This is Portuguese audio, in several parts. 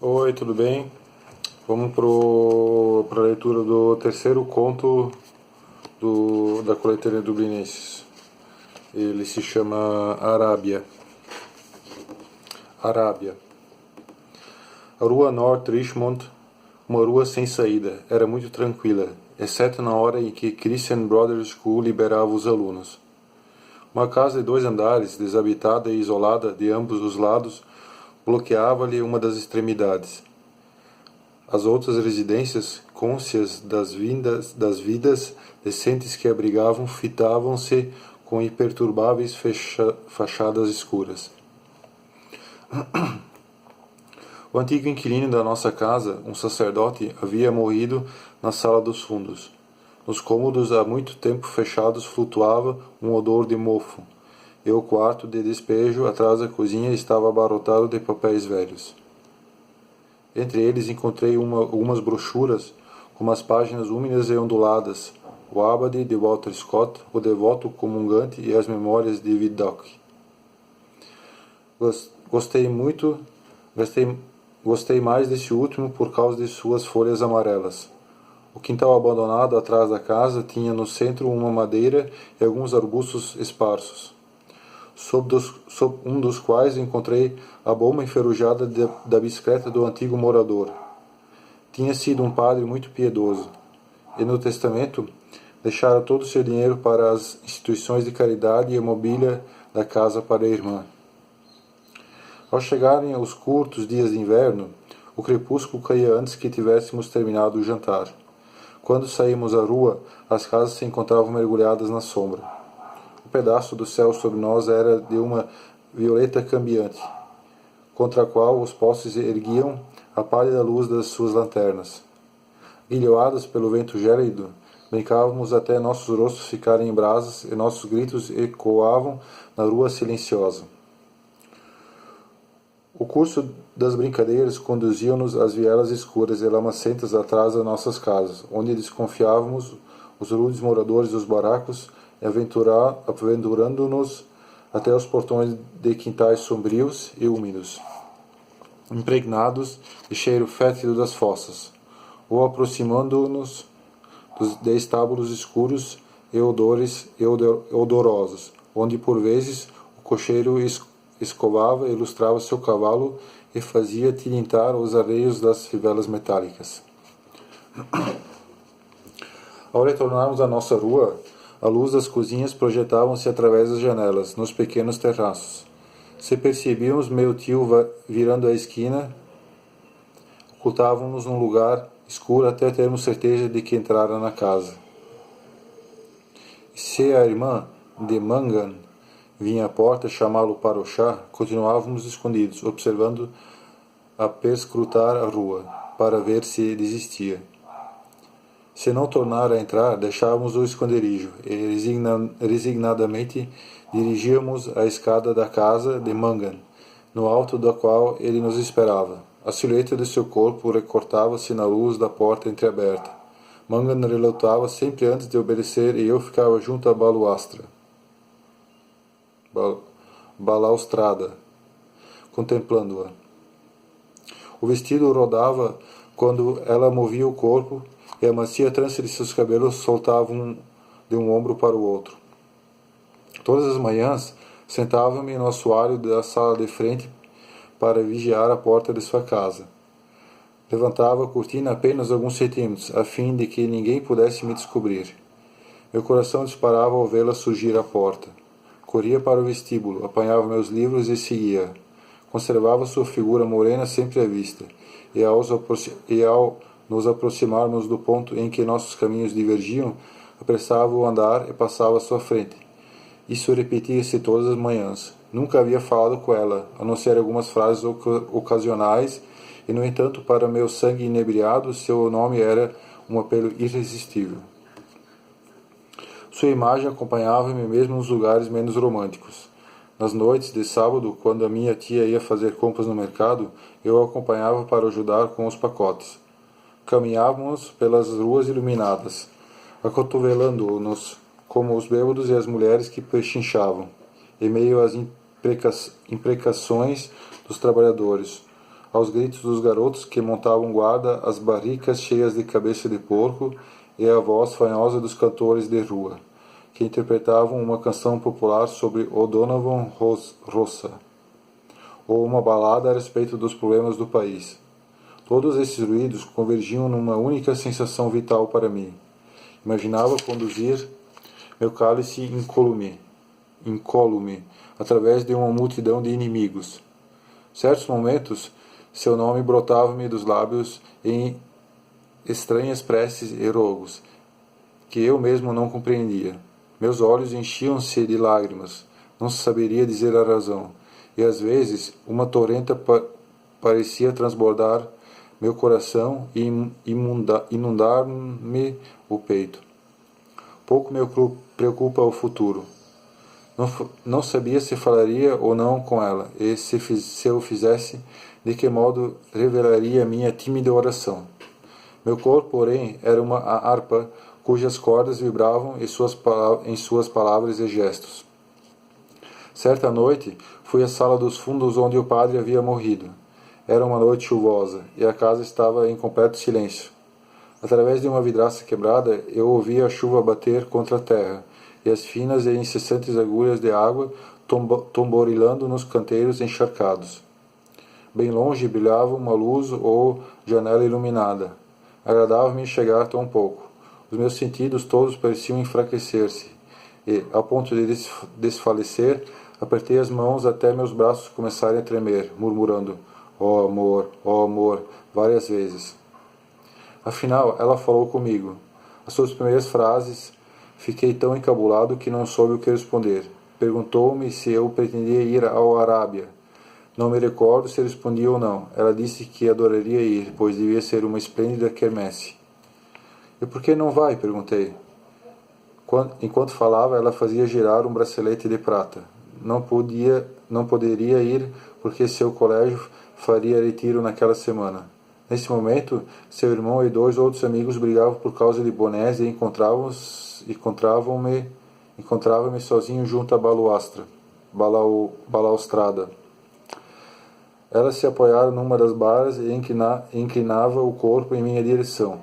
Oi, tudo bem? Vamos para a leitura do terceiro conto da coletânea Dublinenses. Ele se chama Arábia. Arábia. A rua North Richmond, uma rua sem saída, era muito tranquila, exceto na hora em que Christian Brothers School liberava os alunos. Uma casa de 2 andares, desabitada e isolada de ambos os lados, bloqueava-lhe uma das extremidades. As outras residências, cônscias das vidas decentes que abrigavam, fitavam-se com imperturbáveis fachadas escuras. O antigo inquilino da nossa casa, um sacerdote, havia morrido na sala dos fundos. Nos cômodos há muito tempo fechados flutuava um odor de mofo, e o quarto de despejo atrás da cozinha estava abarrotado de papéis velhos. Entre eles encontrei algumas brochuras com umas páginas úmidas e onduladas, o Abade de Walter Scott, o Devoto Comungante e as Memórias de Vidocq. Gostei mais desse último por causa de suas folhas amarelas. O quintal abandonado atrás da casa tinha no centro uma madeira e alguns arbustos esparsos, sob um dos quais encontrei a bomba enferrujada da bicicleta do antigo morador. Tinha sido um padre muito piedoso, e no testamento deixara todo o seu dinheiro para as instituições de caridade e a mobília da casa para a irmã. Ao chegarem os curtos dias de inverno, o crepúsculo caía antes que tivéssemos terminado o jantar. Quando saímos à rua, as casas se encontravam mergulhadas na sombra. Um pedaço do céu sobre nós era de uma violeta cambiante, contra a qual os postes erguiam a pálida luz das suas lanternas. Guilhoados pelo vento gélido, brincávamos até nossos rostos ficarem em brasas e nossos gritos ecoavam na rua silenciosa. O curso das brincadeiras conduziam-nos às vielas escuras e lamacentas atrás das nossas casas, onde desconfiávamos os rudes moradores dos barracos e aventurando-nos até os portões de quintais sombrios e úmidos, impregnados de cheiro fétido das fossas, ou aproximando-nos de estábulos escuros e odorosos, onde por vezes o cocheiro escovava e lustrava seu cavalo e fazia tilintar os arreios das fivelas metálicas. Ao retornarmos à nossa rua, a luz das cozinhas projetavam-se através das janelas, nos pequenos terraços. Se percebíamos meu tio virando a esquina, ocultávamos num lugar escuro até termos certeza de que entrara na casa. Se a irmã de Mangan vinha à porta chamá-lo para o chá, continuávamos escondidos, observando a perscrutar a rua, para ver se desistia. Se não tornara a entrar, deixávamos o esconderijo e resignadamente dirigíamos a escada da casa de Mangan, no alto da qual ele nos esperava. A silhueta de seu corpo recortava-se na luz da porta entreaberta. Mangan relutava sempre antes de obedecer e eu ficava junto à balaustrada, contemplando-a. O vestido rodava quando ela movia o corpo e a macia trança de seus cabelos soltavam de um ombro para o outro. Todas as manhãs, sentava-me no assoalho da sala de frente para vigiar a porta de sua casa. Levantava a cortina apenas alguns centímetros, a fim de que ninguém pudesse me descobrir. Meu coração disparava ao vê-la surgir à porta. Corria para o vestíbulo, apanhava meus livros e seguia. Conservava sua figura morena sempre à vista, e ao nos aproximarmos do ponto em que nossos caminhos divergiam, apressava o andar e passava à sua frente. Isso repetia-se todas as manhãs. Nunca havia falado com ela, a não ser algumas frases ocasionais, e, no entanto, para meu sangue inebriado, seu nome era um apelo irresistível. Sua imagem acompanhava-me mesmo nos lugares menos românticos. Nas noites de sábado, quando a minha tia ia fazer compras no mercado, eu a acompanhava para ajudar com os pacotes. Caminhávamos pelas ruas iluminadas, acotovelando-nos como os bêbados e as mulheres que pechinchavam, em meio às imprecações dos trabalhadores. aos gritos dos garotos que montavam guarda às barricas cheias de cabeça de porco e à voz fanhosa dos cantores de rua, que interpretavam uma canção popular sobre O'Donovan Rossa, ou uma balada a respeito dos problemas do país. Todos esses ruídos convergiam numa única sensação vital para mim. Imaginava conduzir meu cálice incólume, através de uma multidão de inimigos. Certos momentos, seu nome brotava-me dos lábios em estranhas preces e rogos, que eu mesmo não compreendia. Meus olhos enchiam-se de lágrimas, não saberia dizer a razão, e às vezes uma torrenta parecia transbordar meu coração e inundar-me o peito. Pouco me preocupa o futuro. Não sabia se falaria ou não com ela, e se eu fizesse, de que modo revelaria minha tímida oração. Meu corpo, porém, era uma harpa cujas cordas vibravam em suas palavras e gestos. Certa noite, fui à sala dos fundos onde o padre havia morrido. Era uma noite chuvosa, e a casa estava em completo silêncio. Através de uma vidraça quebrada, eu ouvia a chuva bater contra a terra, e as finas e incessantes agulhas de água tomborilando nos canteiros encharcados. Bem longe brilhava uma luz ou janela iluminada. Agradava-me chegar tão pouco. Os meus sentidos todos pareciam enfraquecer-se, e, a ponto de desfalecer, apertei as mãos até meus braços começarem a tremer, murmurando: ó amor, várias vezes. Afinal, ela falou comigo. As suas primeiras frases, fiquei tão encabulado que não soube o que responder. Perguntou-me se eu pretendia ir ao Arábia. Não me recordo se respondi ou não. Ela disse que adoraria ir, pois devia ser uma esplêndida quermesse. E por que não vai? Perguntei. Enquanto falava, ela fazia girar um bracelete de prata. Não poderia ir porque seu colégio faria retiro naquela semana. Nesse momento, seu irmão e 2 outros amigos brigavam por causa de bonés e encontrava-me sozinho junto à balaustrada. Ela se apoiara numa das barras e inclinava o corpo em minha direção.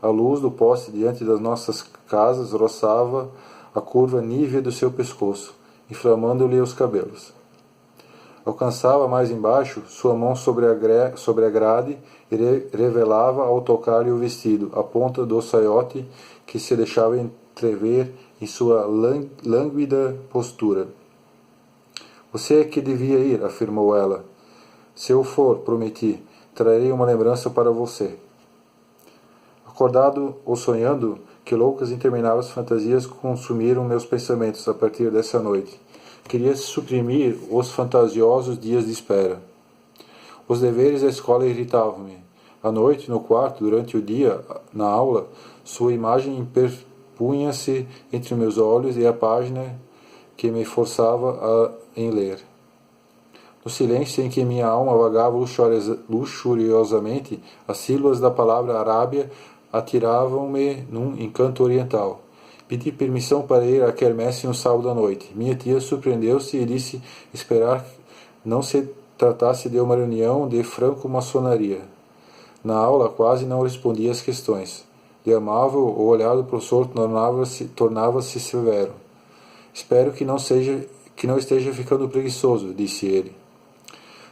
A luz do poste diante das nossas casas roçava a curva nívea do seu pescoço, inflamando-lhe os cabelos. Alcançava mais embaixo sua mão sobre a grade e revelava ao tocar-lhe o vestido, a ponta do saiote que se deixava entrever em sua lânguida postura. Você é que devia ir, afirmou ela. Se eu for, prometi, trarei uma lembrança para você. Acordado ou sonhando, que loucas e intermináveis fantasias consumiram meus pensamentos a partir dessa noite. Queria suprimir os fantasiosos dias de espera. Os deveres da escola irritavam-me. À noite, no quarto, durante o dia, na aula, sua imagem interpunha-se entre meus olhos e a página que me forçava em ler. No silêncio em que minha alma vagava luxuriosamente, as sílabas da palavra Arábia atiravam-me num encanto oriental. Pedi permissão para ir à quermesse no sábado à noite. Minha tia surpreendeu-se e disse esperar não se tratasse de uma reunião de franco-maçonaria. Na aula quase não respondia às questões. De amável, o olhar do professor tornava-se severo. Espero que não esteja ficando preguiçoso, disse ele.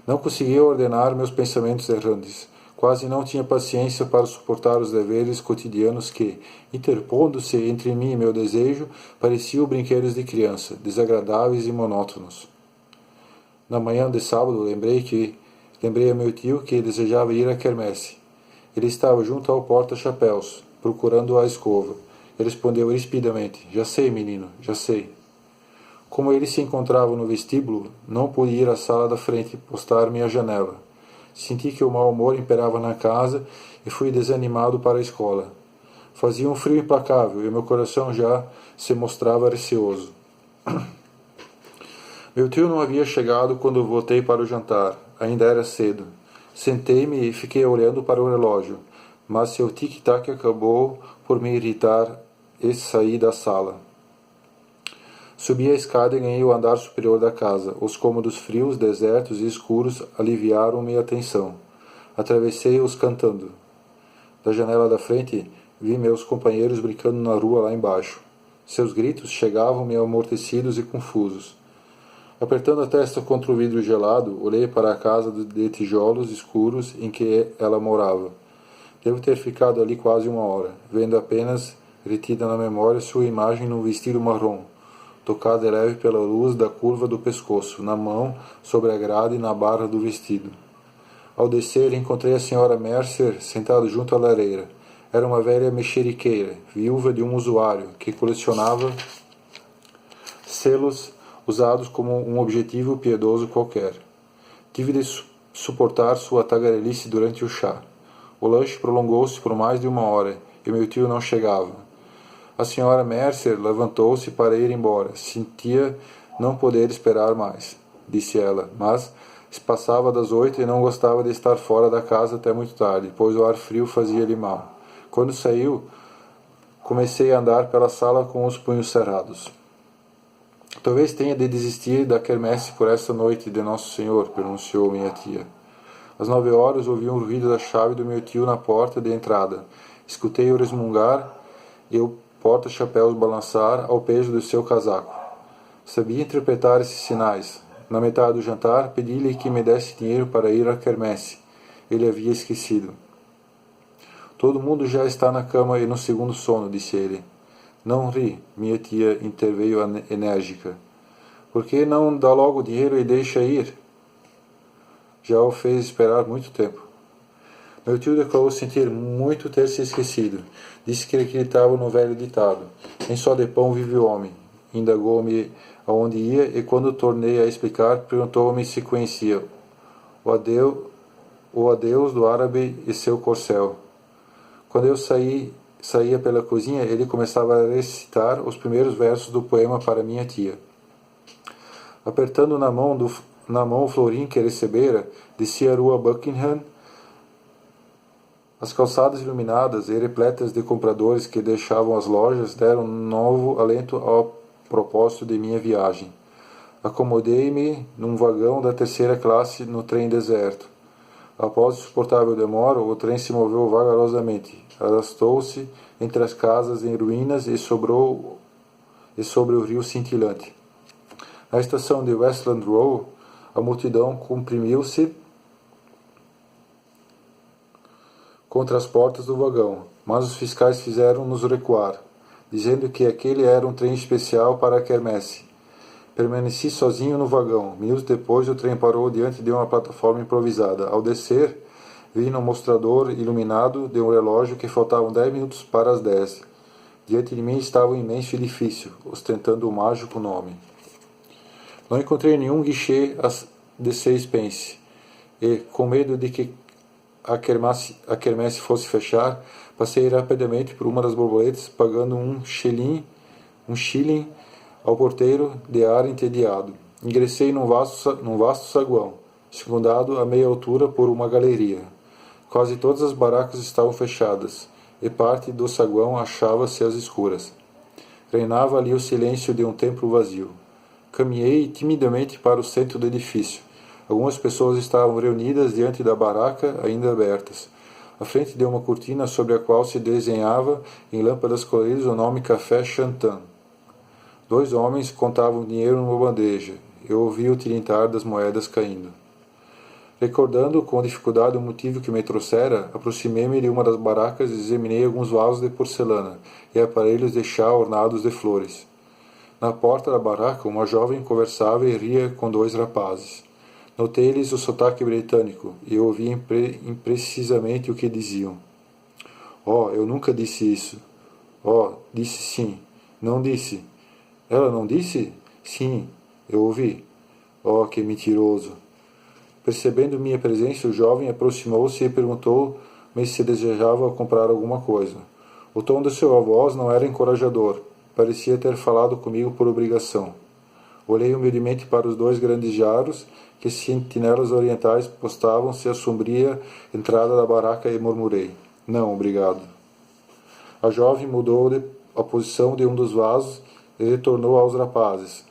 Não conseguia ordenar meus pensamentos errantes. Quase não tinha paciência para suportar os deveres cotidianos que, interpondo-se entre mim e meu desejo, pareciam brinquedos de criança, desagradáveis e monótonos. Na manhã de sábado, lembrei a meu tio que desejava ir à quermesse. Ele estava junto ao porta-chapéus, procurando a escova. Ele respondeu rispidamente: já sei, menino, já sei. Como ele se encontrava no vestíbulo, não pude ir à sala da frente e postar-me à janela. Senti que o mau humor imperava na casa e fui desanimado para a escola. Fazia um frio implacável e meu coração já se mostrava receoso. Meu tio não havia chegado quando voltei para o jantar. Ainda era cedo. Sentei-me e fiquei olhando para o relógio, mas seu tic-tac acabou por me irritar e saí da sala. Subi a escada e ganhei o andar superior da casa. Os cômodos frios, desertos e escuros aliviaram-me a tensão. Atravessei-os cantando. Da janela da frente, vi meus companheiros brincando na rua lá embaixo. Seus gritos chegavam-me amortecidos e confusos. Apertando a testa contra o vidro gelado, olhei para a casa de tijolos escuros em que ela morava. Devo ter ficado ali quase 1 hora, vendo apenas, retida na memória, sua imagem num vestido marrom, tocada de leve pela luz da curva do pescoço, na mão, sobre a grade e na barra do vestido. Ao descer, encontrei a senhora Mercer sentada junto à lareira. Era uma velha mexeriqueira, viúva de um usuário, que colecionava selos usados como um objetivo piedoso qualquer. Tive de suportar sua tagarelice durante o chá. O lanche prolongou-se por mais de 1 hora, e meu tio não chegava. A senhora Mercer levantou-se para ir embora. Sentia não poder esperar mais, disse ela, mas passava das 8 e não gostava de estar fora da casa até muito tarde, pois o ar frio fazia-lhe mal. Quando saiu, comecei a andar pela sala com os punhos cerrados. Talvez tenha de desistir da quermesse por esta noite de Nosso Senhor, pronunciou minha tia. Às 9 horas ouvi um ruído da chave do meu tio na porta de entrada. Escutei-o resmungar e o porta-chapéus balançar ao peso do seu casaco. Sabia interpretar esses sinais. Na metade do jantar, pedi-lhe que me desse dinheiro para ir à quermesse. Ele havia esquecido. Todo mundo já está na cama e no segundo sono, disse ele. Não ri, minha tia interveio enérgica. Por que não dá logo o dinheiro e deixa ir? Já o fez esperar muito tempo. Meu tio declarou sentir muito ter se esquecido. Disse que acreditava no velho ditado. Nem só de pão vive o homem. Indagou-me aonde ia e quando tornei a explicar, perguntou-me se conhecia o adeus do árabe e seu corcel. Quando eu saía pela cozinha, ele começava a recitar os primeiros versos do poema para minha tia. Apertando na mão o florim que recebera, descia a rua Buckingham. As calçadas iluminadas e repletas de compradores que deixavam as lojas deram novo alento ao propósito de minha viagem. Acomodei-me num vagão da terceira classe no trem deserto. Após insuportável demora, o trem se moveu vagarosamente. Arrastou-se entre as casas em ruínas e sobre o rio cintilante. Na estação de Westland Row, a multidão comprimiu-se contra as portas do vagão, mas os fiscais fizeram-nos recuar, dizendo que aquele era um trem especial para a quermesse. Permaneci sozinho no vagão. Minutos depois, o trem parou diante de uma plataforma improvisada. Ao descer, vi no mostrador iluminado de um relógio que faltavam 10 minutos para as 10. Diante de mim estava um imenso edifício, ostentando um mágico nome. Não encontrei nenhum guichê de 6 pence, e, com medo de que a quermesse fosse fechar, passei rapidamente por uma das borboletas, pagando um shilling ao porteiro de ar entediado. Ingressei num vasto saguão, circundado a meia altura por uma galeria. Quase todas as barracas estavam fechadas, e parte do saguão achava-se às escuras. Reinava ali o silêncio de um templo vazio. Caminhei timidamente para o centro do edifício. Algumas pessoas estavam reunidas diante da barraca, ainda abertas, à frente de uma cortina sobre a qual se desenhava, em lâmpadas coloridas, o nome Café Chantan. 2 homens contavam dinheiro numa bandeja. Eu ouvi o tilintar das moedas caindo. Recordando com dificuldade o motivo que me trouxera, aproximei-me de uma das barracas e examinei alguns vasos de porcelana e aparelhos de chá ornados de flores. Na porta da barraca, uma jovem conversava e ria com 2 rapazes. Notei-lhes o sotaque britânico e ouvi imprecisamente o que diziam. Oh, eu nunca disse isso. Oh, disse sim. Não disse. Ela não disse? Sim, eu ouvi. Oh, que mentiroso. Percebendo minha presença, o jovem aproximou-se e perguntou-me se desejava comprar alguma coisa. O tom de sua voz não era encorajador. Parecia ter falado comigo por obrigação. Olhei humildemente para os 2 grandes jarros que sentinelas orientais postavam-se à sombria entrada da barraca e murmurei. Não, obrigado. A jovem mudou a posição de um dos vasos e retornou aos rapazes.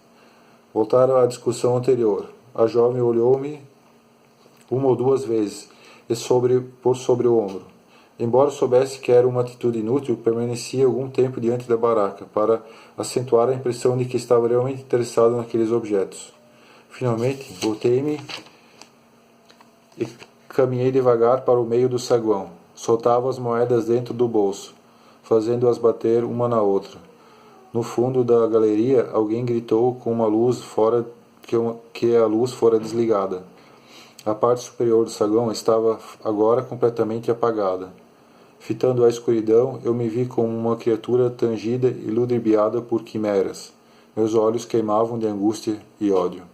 Voltaram à discussão anterior. A jovem olhou-me 1 ou 2 vezes, por sobre o ombro. Embora soubesse que era uma atitude inútil, permaneci algum tempo diante da barraca, para acentuar a impressão de que estava realmente interessado naqueles objetos. Finalmente, voltei-me e caminhei devagar para o meio do saguão. Soltava as moedas dentro do bolso, fazendo-as bater uma na outra. No fundo da galeria, alguém gritou com uma luz fora que a luz fora desligada. A parte superior do saguão estava agora completamente apagada. Fitando a escuridão, eu me vi como uma criatura tangida e ludibriada por quimeras. Meus olhos queimavam de angústia e ódio.